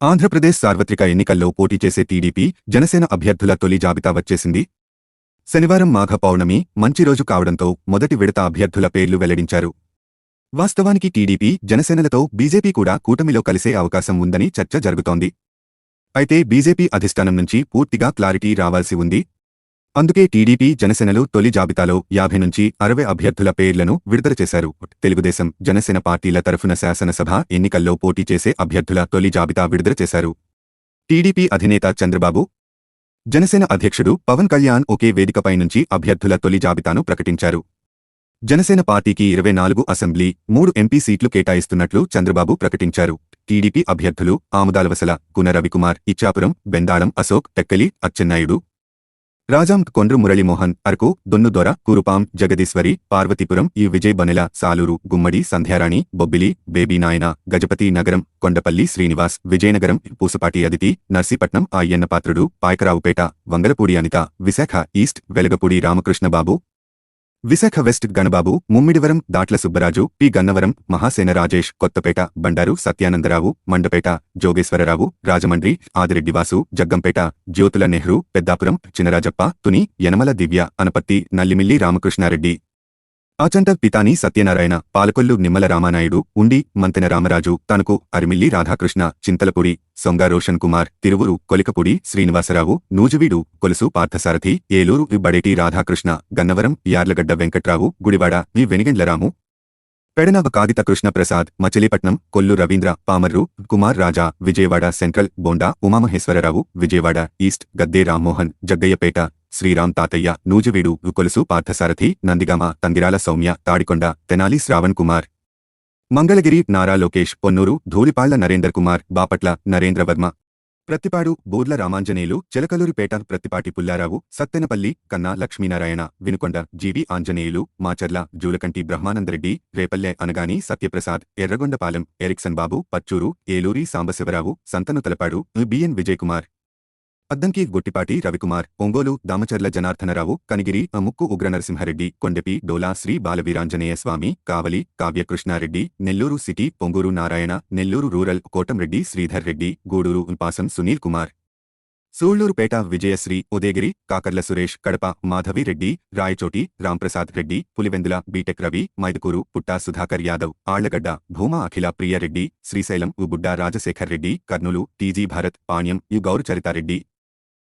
ఆంధ్రప్రదేశ్ సార్వత్రిక ఎన్నికల్లో పోటీ చేసే టీడీపీ, జనసేన అభ్యర్థుల తొలి జాబితా వచ్చేసింది. శనివారం మాఘ పౌర్ణమి మంచి రోజు కావడంతో మొదటి విడత అభ్యర్థుల పేర్లు వెల్లడించారు. వాస్తవానికి టీడీపీ, జనసేనలతో బీజేపీ కూడా కూటమిలో కలిసే అవకాశం ఉందని చర్చ జరుగుతోంది. అయితే బీజేపీ అధిష్టానం నుంచి పూర్తిగా క్లారిటీ రావాల్సి ఉంది. అందుకే టీడీపీ, జనసేనలు తొలి జాబితాలో 50 నుంచి 60 అభ్యర్థుల పేర్లను విడుదల చేశారు. తెలుగుదేశం, జనసేన పార్టీల తరఫున శాసనసభ ఎన్నికల్లో పోటీ చేసే అభ్యర్థుల తొలి జాబితా విడుదల చేశారు. టీడీపీ అధినేత చంద్రబాబు, జనసేన అధ్యక్షుడు పవన్ కళ్యాణ్ ఒకే వేదికపై నుంచి అభ్యర్థుల తొలి జాబితాను ప్రకటించారు. జనసేన పార్టీకి 24 అసెంబ్లీ, 3 ఎంపీ సీట్లు కేటాయిస్తున్నట్లు చంద్రబాబు ప్రకటించారు. టీడీపీ అభ్యర్థులు ఆముదాలవసల, గున రవికుమార్, ఇచ్చాపురం, బెందాళం అశోక్, టెక్కలి అచ్చెన్నాయుడు, రాజాం, కొండ్రు మురళీమోహన్, అరకు, దొన్నుదొర, కురుపాం, జగదీశ్వరి, పార్వతీపురం, విజయ్ బనెల, సాలూరు, గుమ్మడి, Sandhyarani, Bobbili, Babynayana, Gajapathi Nagaram, Kondapalli Srinivas, Vizianagaram, Pusapati Aditi, Narsipatnam Ayyannapatrudu, Payakaraopeta, Vangalapudi Anitha, Visakha east, Velagapudi Ramakrishnababu, Visakha west Ganababu, Mummidivaram, Datla Subbaraju, P Gannavaram, Mahasena Rajesh, Kothapeta, Bandaru Satyanandarao, Mandapeta, Jogeswararao, Rajahmundry, Adireddyvasu, Jaggampeta, Jyothula Nehru, Peddapuram, Chinarajappa, Tuni, Yanamala Divya, Anaparthi, Nallamilli Ramakrishnareddy, Achanta Pithani Satyanarayana, Palakollu Nimmala Ramanaidu, Undi, Mantena Ramaraju, Tanuku, Arimilli Radhakrishna, Chintalapudi, సొంగ రోషన్ కుమార్, తిరువురు, కొలికపూడి శ్రీనివాసరావు, నూజివీడు, కొలుసు పార్థసారథి, ఏలూరు, బడేటి రాధాకృష్ణ, గన్నవరం, యార్లగడ్డ వెంకట్రావు, గుడివాడ, వెనిగండ్లరాము, పెడన కాగిత కృష్ణ ప్రసాద్, మచిలీపట్నం, కొల్లు రవీంద్ర, పామర్రు, కుమార్ రాజా, విజయవాడ సెంట్రల్, బోండా ఉమామహేశ్వరరావు, విజయవాడ ఈస్ట్, గద్దే రామ్మోహన్, జగ్గయ్యపేట, శ్రీరామ్ తాతయ్య, Nuzvid, Kolusu Parthasarathi, Nandigama, Tangirala Soumya, Tadikonda, Tenali Shravan Kumar, Mangalagiri, Nara Lokesh, Ponnuru, Dhulipalla Narender Kumar, Bapatla, Narendra Varma, Prathipadu, Burla Ramanjaneyulu, Chilakaluripet, Prathipati Pullarao, Sattenapalli, Kanna Lakshminarayana, Vinukonda, GV Anjaneyulu, Macherla, Julakanti Brahmanandareddy, Repalle Anagani Satyaprasad, Yerragondapalem, Ericsson Babu, Pachuru, Eluri Sambasivarao, Santhanuthalapadu, BN Vijayakumar, Addanki Gottipati Ravikumar, Ongole, Damacharla Janardhanarao, Kanigiri, Mukku Ugranarasimhareddy, Kondapi, Dola Sri Balaveeranjaneya Swamy, Kavali, Kavyakrishnareddy, Nellore city, Ponguru Narayana, Nellore rural, Kotamreddy Sridhar Reddy, Gudur, Pasam Sunil Kumar, Sullurpeta, Vijayasree, Udayagiri, Kakarla Suresh, Kadapa, Madhavi Reddy, Rayachoti, Ramprasad Reddy, Pulivendula, BTech Ravi, Mydukur, Putta Sudhakar Yadav, Allagadda, Bhuma Akhila Priyareddy, Srisailam, Budda Rajasekhar Reddy, Kurnool, TG Bharath, Panyam, Gowru Charithareddy,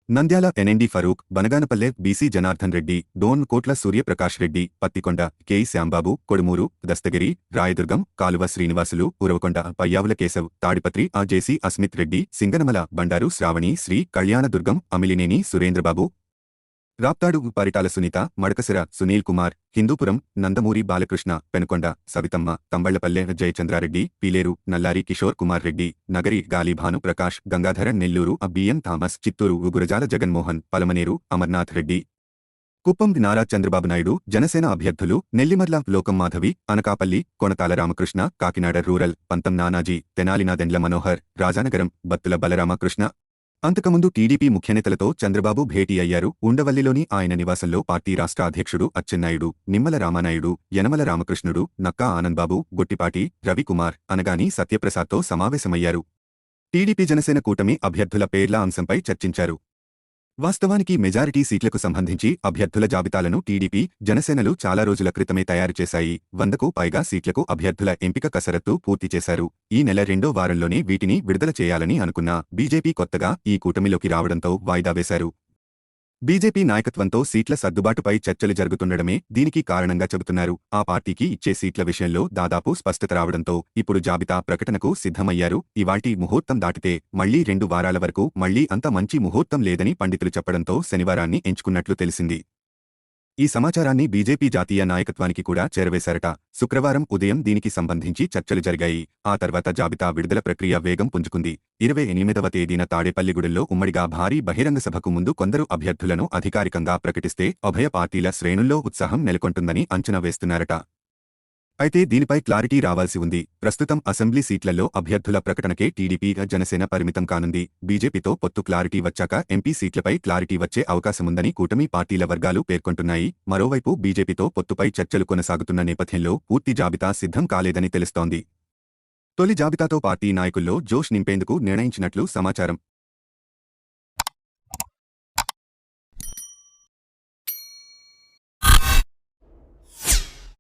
Nandyal, NMD Farooq, Banaganapalle, BC Janardhan Reddy, Dhone Kotla Suryaprakash Reddy, Pattikonda, KE Shyambabu, Kodumur, Dastagiri, Rayadurgam, Kalava Srinivasulu, Uravakonda, Payyavula Keshav, Tadipatri, జేసీ అస్మిత్ రెడ్డి, సింగనమల, బండారు శ్రావణి, శ్రీ కళ్యాణదుర్గం, అమిలినేని సురేంద్రబాబు, రాప్తాడు, పరిటాల సునీత, మడకసిర, సునీల్ కుమార్, హిందూపురం, నందమూరి బాలకృష్ణ, పెనుకొండ, సవితమ్మ, తంబళ్లపల్లె జయచంద్రారెడ్డి, పీలేరు, నల్లారి కిషోర్ కుమార్ రెడ్డి, నగరి, గాలి భాను ప్రకాష్, గంగాధర, నెల్లూరు, బిఎం థామస్, చిత్తూరు, గురజాల జగన్మోహన్, పలమనేరు, అమర్నాథ్ రెడ్డి, కుప్పం, నారా చంద్రబాబు నాయుడు, జనసేన అభ్యర్థులు, నెల్లిమర్ల, లోకం మాధవి, అనకాపల్లి, కొనతాల రామకృష్ణ, కాకినాడ రూరల్, పంతం నానాజీ, తెనాలినాదెండ్ల మనోహర్, రాజానగరం, బత్తుల బలరామకృష్ణ. అంతకుముందు టీడీపీ ముఖ్యనేతలతో చంద్రబాబు భేటీ అయ్యారు. ఉండవల్లిలోని ఆయన నివాసంలో పార్టీ రాష్ట్ర అధ్యక్షుడు అచ్చెన్నాయుడు, నిమ్మల రామానాయుడు, యనమల రామకృష్ణుడు, నక్కా ఆనందబాబు, గొట్టిపాటి రవికుమార్, అనగాని సత్యప్రసాద్తో సమావేశమయ్యారు. టీడీపీ, జనసేన కూటమి అభ్యర్థుల పేర్ల అంశంపై చర్చించారు. వాస్తవానికి మెజారిటీ సీట్లకు సంబంధించి అభ్యర్థుల జాబితాలను టీడీపీ, జనసేనలు చాలా రోజుల క్రితమే తయారు చేశాయి. 100కు పైగా సీట్లకు అభ్యర్థుల ఎంపిక కసరత్తు పూర్తి చేశారు. ఈ నెల రెండో వారంలోనే వీటిని విడుదల చేయాలని అనుకున్న బీజేపీ కొత్తగా ఈ కూటమిలోకి రావడంతో వాయిదా వేశారు. బీజేపీ నాయకత్వంతో సీట్ల సర్దుబాటుపై చర్చలు జరుగుతుండడమే దీనికి కారణంగా చెబుతున్నారు. ఆ పార్టీకి ఇచ్చే సీట్ల విషయంలో దాదాపు స్పష్టత రావడంతో ఇప్పుడు జాబితా ప్రకటనకు సిద్ధమయ్యారు. ఇవాల్టి ముహూర్తం దాటితే మళ్లీ 2 వారాల వరకు మళ్లీ అంత మంచి ముహూర్తం లేదని పండితులు చెప్పడంతో శనివారాన్ని ఎంచుకున్నట్లు తెలిసింది. ఈ సమాచారాన్ని బీజేపీ జాతీయ నాయకత్వానికి కూడా చేరవేశారట. శుక్రవారం ఉదయం దీనికి సంబంధించి చర్చలు జరిగాయి. ఆ తర్వాత జాబితా విడుదల ప్రక్రియ వేగం పుంజుకుంది. 28వ తేదీన తాడేపల్లిగూడెంలో ఉమ్మడిగా భారీ బహిరంగ సభకు ముందు కొందరు అభ్యర్థులను అధికారికంగా ప్రకటిస్తే ఉభయ పార్టీల శ్రేణుల్లో ఉత్సాహం నెలకొంటుందని అంచనా వేస్తున్నారట. అయితే దీనిపై క్లారిటీ రావాల్సి ఉంది. ప్రస్తుతం అసెంబ్లీ సీట్లలో అభ్యర్థుల ప్రకటనకే టీడీపీ, జనసేన పరిమితం కానుంది. బీజేపీతో పొత్తు క్లారిటీ వచ్చాక ఎంపీ సీట్లపై క్లారిటీ వచ్చే అవకాశముందని కూటమి పార్టీల వర్గాలు పేర్కొంటున్నాయి. మరోవైపు బీజేపీతో పొత్తుపై చర్చలు కొనసాగుతున్న నేపథ్యంలో పూర్తి జాబితా సిద్ధం కాలేదని తెలుస్తోంది. తొలి జాబితాతో పార్టీ నాయకుల్లో జోష్ నింపేందుకు నిర్ణయించినట్లు సమాచారం.